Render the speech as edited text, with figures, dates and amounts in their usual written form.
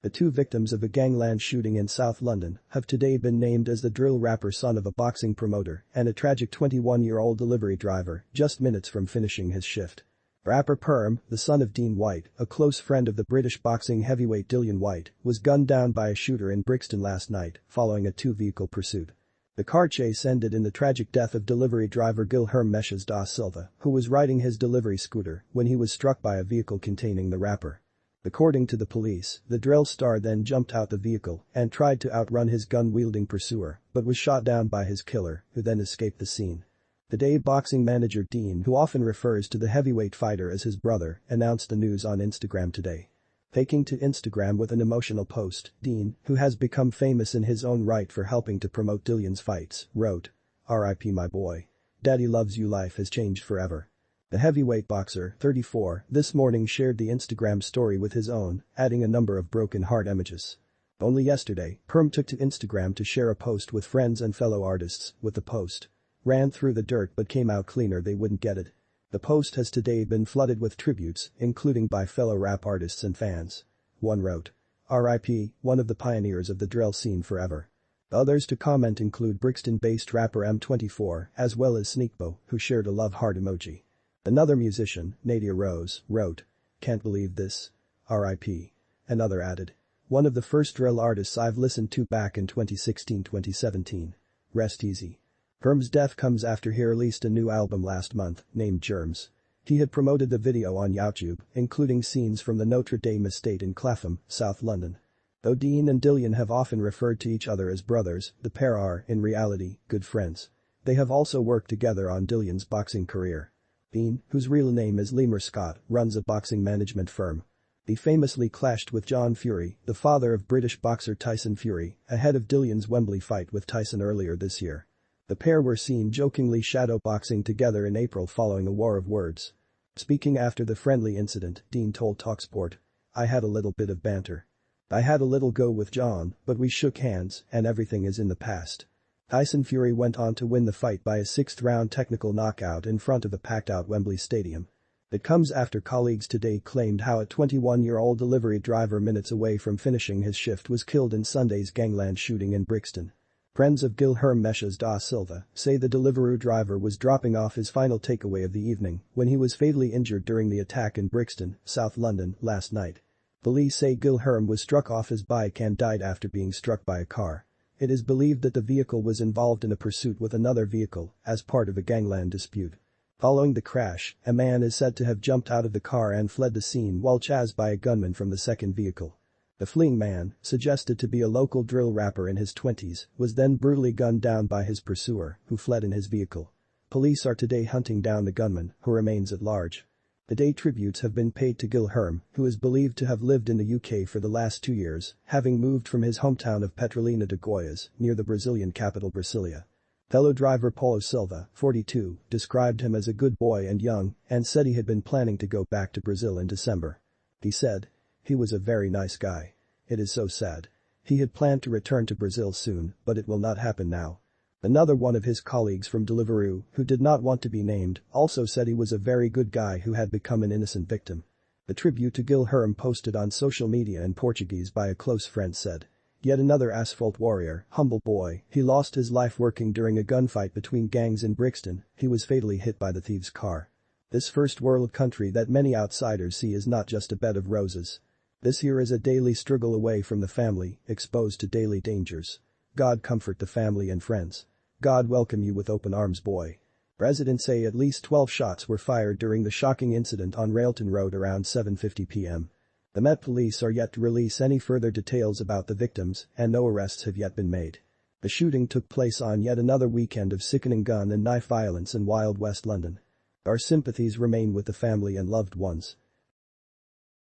The two victims of a gangland shooting in South London have today been named as the drill rapper son of a boxing promoter and a tragic 21-year-old delivery driver just minutes from finishing his shift. Rapper Perm, the son of Dean White, a close friend of the British boxing heavyweight Dillian Whyte, was gunned down by a shooter in Brixton last night following a two-vehicle pursuit. The car chase ended in the tragic death of delivery driver Guilherme Messias Da Silva, who was riding his delivery scooter when he was struck by a vehicle containing the rapper. According to the police, the drill star then jumped out the vehicle and tried to outrun his gun-wielding pursuer but was shot down by his killer, who then escaped the scene. Today boxing manager Dean, who often refers to the heavyweight fighter as his brother, announced the news on Instagram today. Taking to Instagram with an emotional post, Dean, who has become famous in his own right for helping to promote Dillian's fights, wrote, "R.I.P. my boy. Daddy loves you, life has changed forever." The heavyweight boxer, 34, this morning shared the Instagram story with his own, adding a number of broken heart images. Only yesterday, Perm took to Instagram to share a post with friends and fellow artists, with the post, "Ran through the dirt but came out cleaner, they wouldn't get it." The post has today been flooded with tributes, including by fellow rap artists and fans. One wrote, "R.I.P., one of the pioneers of the drill scene forever." Others to comment include Brixton-based rapper M24 as well as Sneakbo, who shared a love heart emoji. Another musician, Nadia Rose, wrote, "Can't believe this. R.I.P." Another added, "One of the first drill artists I've listened to back in 2016-2017. Rest easy." Perm's death comes after he released a new album last month, named Germs. He had promoted the video on YouTube, including scenes from the Notre Dame estate in Clapham, South London. Though Dean and Dillian have often referred to each other as brothers, the pair are, in reality, good friends. They have also worked together on Dillian's boxing career. Dean, whose real name is Lemur Scott, runs a boxing management firm. He famously clashed with John Fury, the father of British boxer Tyson Fury, ahead of Dillian's Wembley fight with Tyson earlier this year. The pair were seen jokingly shadow boxing together in April following a war of words. Speaking after the friendly incident, Dean told TalkSport, "I had a little bit of banter. I had a little go with John, but we shook hands and everything is in the past." Tyson Fury went on to win the fight by a sixth-round technical knockout in front of a packed-out Wembley Stadium. It comes after colleagues today claimed how a 21-year-old delivery driver minutes away from finishing his shift was killed in Sunday's gangland shooting in Brixton. Friends of Guilherme Messias Da Silva say the Deliveroo driver was dropping off his final takeaway of the evening when he was fatally injured during the attack in Brixton, South London, last night. Police say Guilherme was struck off his bike and died after being struck by a car. It is believed that the vehicle was involved in a pursuit with another vehicle as part of a gangland dispute. Following the crash, a man is said to have jumped out of the car and fled the scene while chased by a gunman from the second vehicle. The fleeing man, suggested to be a local drill rapper in his 20s, was then brutally gunned down by his pursuer, who fled in his vehicle. Police are today hunting down the gunman, who remains at large. Today tributes have been paid to Guilherme, who is believed to have lived in the UK for the last 2 years, having moved from his hometown of Petrolina de Goiás, near the Brazilian capital Brasilia. Fellow driver Paulo Silva, 42, described him as a good boy and young, and said he had been planning to go back to Brazil in December. He said, "He was a very nice guy. It is so sad. He had planned to return to Brazil soon, but it will not happen now." Another one of his colleagues from Deliveroo, who did not want to be named, also said he was a very good guy who had become an innocent victim. The tribute to Guilherme posted on social media in Portuguese by a close friend said, "Yet another asphalt warrior, humble boy, he lost his life working during a gunfight between gangs in Brixton, he was fatally hit by the thieves' car. This first world country that many outsiders see is not just a bed of roses. This here is a daily struggle away from the family, exposed to daily dangers. God comfort the family and friends. God welcome you with open arms, boy." Residents say at least 12 shots were fired during the shocking incident on Railton Road around 7:50 p.m. The Met Police are yet to release any further details about the victims, and no arrests have yet been made. The shooting took place on yet another weekend of sickening gun and knife violence in Wild West London. Our sympathies remain with the family and loved ones.